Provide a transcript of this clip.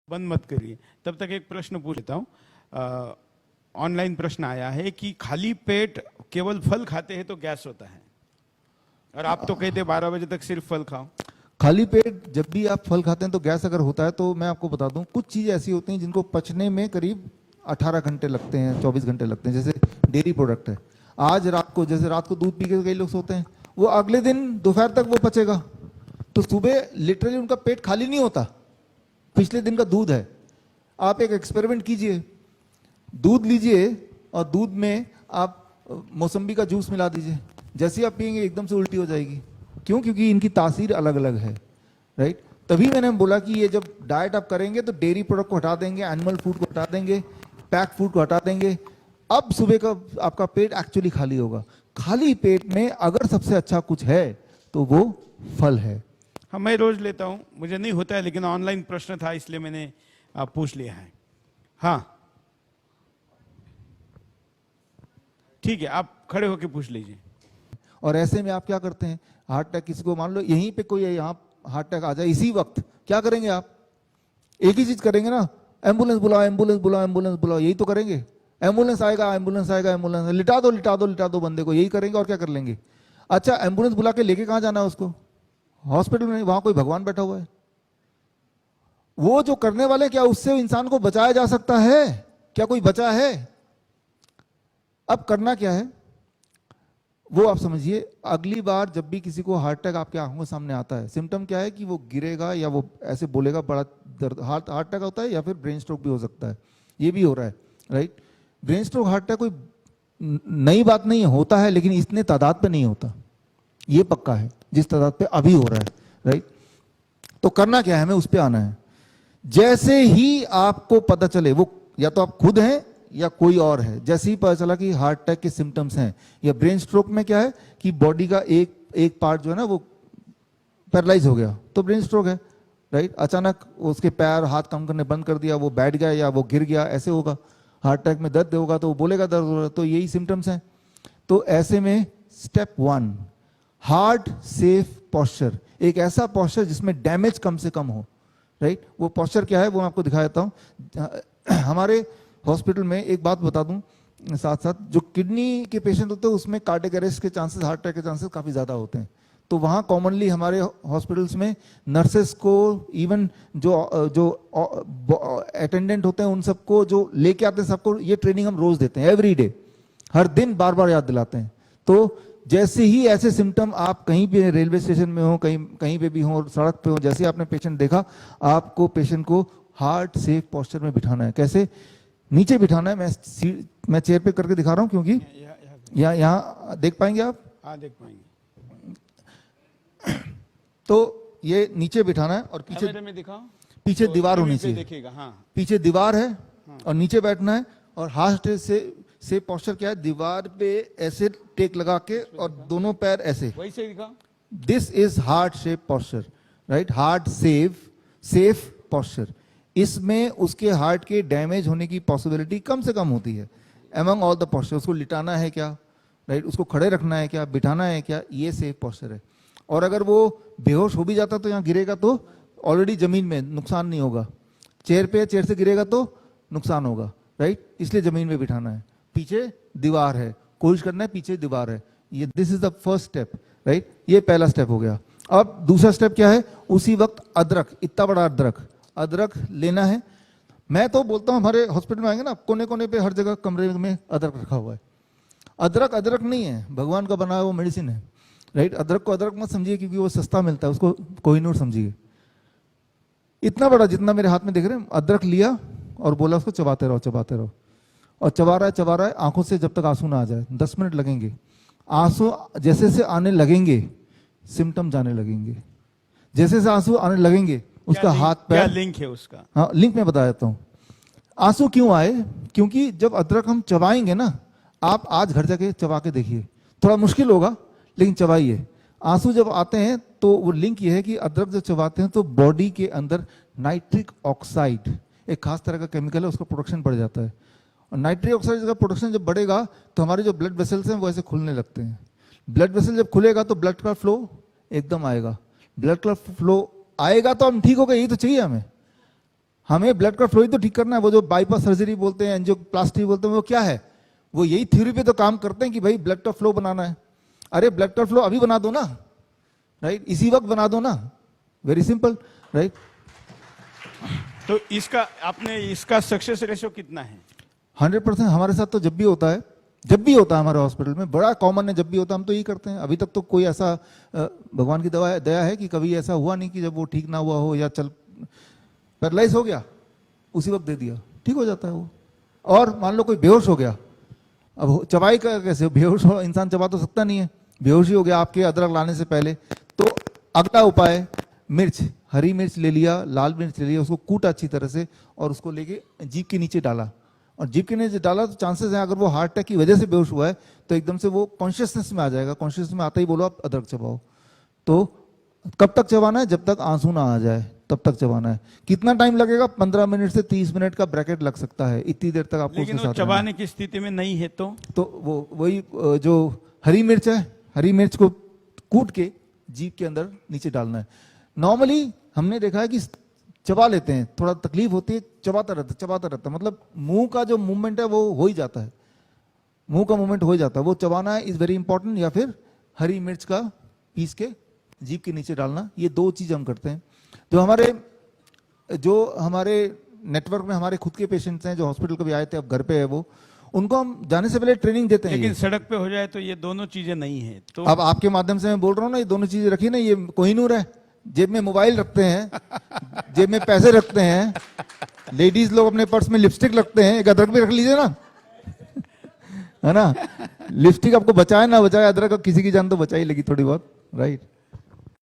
बंद मत करिए, तब तक एक प्रश्न पूछ लेता हूँ। ऑनलाइन प्रश्न आया है कि खाली पेट केवल फल खाते हैं तो गैस होता है, और आप तो कहते 12 बजे तक सिर्फ फल खाओ। खाली पेट जब भी आप फल खाते हैं तो गैस अगर होता है तो मैं आपको बता दूं, कुछ चीज़ें ऐसी होती हैं जिनको पचने में करीब 18 घंटे लगते हैं, 24 घंटे लगते हैं। जैसे डेयरी प्रोडक्ट है, आज रात को, जैसे रात को दूध पी के कई लोग सोते हैं, वो अगले दिन दोपहर तक वो पचेगा, तो सुबह लिटरली उनका पेट खाली नहीं होता, पिछले दिन का दूध है। आप एक एक्सपेरिमेंट कीजिए, दूध लीजिए और दूध में आप मौसम्बी का जूस मिला दीजिए, जैसे ही आप पियेंगे एकदम से उल्टी हो जाएगी। क्यों? क्योंकि इनकी तासीर अलग अलग है, राइट। तभी मैंने बोला कि ये जब डाइट आप करेंगे तो डेयरी प्रोडक्ट को हटा देंगे, एनिमल फूड को हटा देंगे, पैक फूड को हटा देंगे, अब सुबह का आपका पेट एक्चुअली खाली होगा। खाली पेट में अगर सबसे अच्छा कुछ है तो वो फल है। हाँ, मैं रोज लेता हूँ, मुझे नहीं होता है, लेकिन ऑनलाइन प्रश्न था इसलिए मैंने पूछ लिया है। हाँ ठीक है, आप खड़े होकर पूछ लीजिए। और ऐसे में आप क्या करते हैं, हार्ट अटैक किसी को, मान लो यहीं पे कोई यहाँ हार्ट अटैक आ जाए इसी वक्त, क्या करेंगे आप? एक ही चीज करेंगे ना, एम्बुलेंस बुलाओ, एम्बुलेंस बुलाओ, एम्बुलेंस बुलाओ, यही तो करेंगे। एम्बुलेंस आएगा, एम्बुलेंस आएगा, एम्बुलेंस, लिटा दो लिटा दो लिटा दो बंदे को, यही करेंगे और क्या कर लेंगे। अच्छा, एम्बुलेंस बुला के लेके कहाँ जाना है उसको? हॉस्पिटल में, वहां कोई भगवान बैठा हुआ है। वो जो करने वाले, क्या उससे इंसान को बचाया जा सकता है? क्या कोई बचा है? अब करना क्या है वो आप समझिए। अगली बार जब भी किसी को हार्ट अटैक आपके आंखों के सामने आता है, सिम्टम क्या है कि वो गिरेगा या वो ऐसे बोलेगा बड़ा दर्द, हार्ट अटैक होता है, या फिर ब्रेन स्ट्रोक भी हो सकता है, ये भी हो रहा है, right. Brain stroke, heart attack कोई नई बात नहीं होता है, लेकिन इतने तादाद पे नहीं होता, ये पक्का है, जिस तादाद पे अभी हो रहा है, राइट। तो करना क्या है, हमें उस पर आना है। जैसे ही आपको पता चले, वो या तो आप खुद हैं या कोई और है, जैसे ही पता चला कि हार्ट अटैक के सिम्टम्स हैं, या ब्रेन स्ट्रोक में क्या है कि बॉडी का एक पार्ट जो है ना वो पैरालाइज हो गया, तो ब्रेन स्ट्रोक है, राइट। अचानक उसके पैर हाथ काम करने बंद कर दिया, वो बैठ गया या वो गिर गया, ऐसे होगा। हार्ट अटैक में दर्द होगा तो वो बोलेगा दर्द हो रहा है, तो यही सिम्टम्स हैं। तो ऐसे में स्टेप 1, हार्ट सेफ पॉस्चर, एक ऐसा पॉस्चर जिसमें डैमेज कम से कम हो, राइट। वो पॉस्चर क्या है वो मैं आपको दिखा देता हूँ। हमारे हॉस्पिटल में एक बात बता दूं साथ साथ, जो किडनी के पेशेंट होते हैं उसमें कार्डियक अरेस्ट के चांसेस, हार्ट अटैक के चांसेस काफ़ी ज़्यादा होते हैं। तो वहाँ कॉमनली हमारे हॉस्पिटल्स में नर्सेस को, इवन जो अटेंडेंट होते हैं उन सबको जो लेके आते हैं, सबको ये ट्रेनिंग हम रोज़ देते हैं, एवरी डे, हर दिन बार बार याद दिलाते हैं। तो जैसे ही ऐसे सिम्टम आप कहीं भी रेलवे स्टेशन में हो, कहीं पे भी हो, सड़क पे हो, जैसे ही आपने पेशेंट देखा, आपको पेशेंट को हार्ट सेफ पॉस्चर में बिठाना है। कैसे? नीचे बिठाना है। मैं चेयर पे करके दिखा रहा हूं, क्योंकि यहाँ देख पाएंगे आप? हाँ, देख पाएंगे। तो ये नीचे बिठाना है और पीछे में दिखाओ, पीछे तो दीवार होनी चाहिए, देखिएगा। हाँ, पीछे दीवार है, हाँ। और नीचे बैठना है। और हार्ट से पॉस्चर क्या है, दीवार पे ऐसे टेक लगा के और दोनों पैर ऐसे, वैसे दिखाओ। This is heart shape posture, right. Heart safe posture, इसमें उसके हार्ट के डैमेज होने की पॉसिबिलिटी कम से कम होती है एमंग ऑल द पॉस्चर। उसको लिटाना है क्या, राइट, उसको खड़े रखना है क्या, बिठाना है क्या, ये सेफ पॉस्चर है। और अगर वो बेहोश हो भी जाता तो यहाँ गिरेगा तो ऑलरेडी जमीन में, नुकसान नहीं होगा। चेयर से गिरेगा तो नुकसान होगा, राइट, इसलिए जमीन में बिठाना है। पीछे दीवार है, कोशिश करना है पीछे दीवार है, ये this is the first step, right. ये पहला स्टेप हो गया। अब दूसरा स्टेप क्या है, उसी वक्त अदरक, इतना बड़ा अदरक लेना है। मैं तो बोलता हूँ हमारे हॉस्पिटल में आएंगे ना, कोने कोने पे हर जगह कमरे में अदरक रखा हुआ है। अदरक नहीं है, भगवान का बना हुआ वो मेडिसिन है, राइट। अदरक को अदरक मत समझिए क्योंकि वो सस्ता मिलता है, उसको कोहिनूर समझिए। इतना बड़ा, जितना मेरे हाथ में देख रहे हैं, अदरक लिया और बोला उसको चबाते रहो, और चबा रहा है, आंखों से जब तक आंसू ना आ जाए। 10 मिनट लगेंगे। आंसू जैसे से आने लगेंगे, सिम्टम जाने लगेंगे। जैसे से आंसू आने लगेंगे, उसका हाथ पैर, क्या लिंक है उसका? हाँ, लिंक मैं बता देता हूँ। आंसू क्यों आए? क्योंकि जब अदरक हम चबाएंगे ना, आप आज घर जाके चबा के देखिए, थोड़ा मुश्किल होगा लेकिन चबाइए। आंसू जब आते हैं तो वो लिंक ये है कि अदरक जब चबाते हैं तो बॉडी के अंदर नाइट्रिक ऑक्साइड, एक खास तरह का केमिकल है, उसका प्रोडक्शन बढ़ जाता है। और नाइट्रिक ऑक्साइड का प्रोडक्शन जब बढ़ेगा तो हमारे जो ब्लड वेसल्स हैं वो ऐसे खुलने लगते हैं। ब्लड वेसल जब खुलेगा तो ब्लड का फ्लो एकदम आएगा। ब्लड का फ्लो आएगा तो हम ठीक हो गए, यही तो चाहिए हमें। हमें ब्लड का फ्लो ही तो ठीक करना है। वो जो बाईपास सर्जरी बोलते हैं, एंजियोप्लास्टी बोलते हैं, वो क्या है? वो यही थ्योरी पे तो काम करते हैं कि भाई ब्लड का फ्लो बनाना है। अरे ब्लड का फ्लो अभी बना दो ना, राइट, इसी वक्त बना दो ना, वेरी सिंपल, राइट। तो इसका सक्सेस रेशियो कितना है? 100%। हमारे साथ तो जब भी होता है, जब भी होता है हमारे हॉस्पिटल में, बड़ा कॉमन है, जब भी होता है हम तो यही करते हैं। अभी तक तो कोई ऐसा भगवान की दया है कि कभी ऐसा हुआ नहीं कि जब वो ठीक ना हुआ हो या चल पैरालाइज हो गया उसी वक्त दे दिया, ठीक हो जाता है वो। और मान लो कोई बेहोश हो गया, अब चबाई का कैसे? बेहोश हो इंसान चबा तो सकता नहीं है, बेहोशी हो गया आपके अदरक लाने से पहले, तो अगला उपाय मिर्च, हरी मिर्च ले लिया, लाल मिर्च ले लिया, उसको कूटा अच्छी तरह से और उसको लेके जीभ के नीचे डाला, और जीभ के नीचे डाला तो चांसेस हैं अगर वो हार्ट अटैक की वजह से बेहोश हुआ है तो एकदम से वो कॉन्शियसनेस में आ जाएगा। कॉन्शियसनेस में आते ही बोलो आप अदरक चबाओ। तो कब तक चबाना है? जब तक आंसू ना आ जाए तब तक चबाना है। कितना टाइम लगेगा? 15 मिनट से 30 मिनट का ब्रैकेट लग सकता है, इतनी देर तक आपको लेकिन वो चबाने की स्थिति में नहीं है तो वो वही जो हरी मिर्च है, हरी मिर्च को कूट के जीभ के अंदर नीचे डालना है। नॉर्मली हमने देखा है कि चबा लेते हैं, थोड़ा तकलीफ होती है, चबाता रहता, मतलब मुंह का जो मूवमेंट है वो हो ही जाता है, मुंह का मूवमेंट हो ही जाता है। वो चबाना इज वेरी इंपॉर्टेंट, या फिर हरी मिर्च का पीस के जीभ के नीचे डालना, ये दो चीज हम करते हैं। जो हमारे नेटवर्क में हमारे खुद के पेशेंट्स हैं जो हॉस्पिटल कभी आए थे, अब घर पे है वो, उनको हम जाने से पहले ट्रेनिंग देते हैं। लेकिन सड़क पे हो जाए तो ये दोनों चीजें नहीं है तो अब आपके माध्यम से मैं बोल रहा हूँ ना, ये दोनों चीजें रखी ना, ये कोहिनूर है। जेब में मोबाइल रखते हैं, जेब में पैसे रखते हैं, लेडीज लोग अपने पर्स में लिपस्टिक रखते हैं, एक अदरक भी रख लीजिए ना, है ना। लिपस्टिक आपको बचाए ना बचाए, अदरक किसी की जान तो बचा ही लगी थोड़ी बहुत, राइट।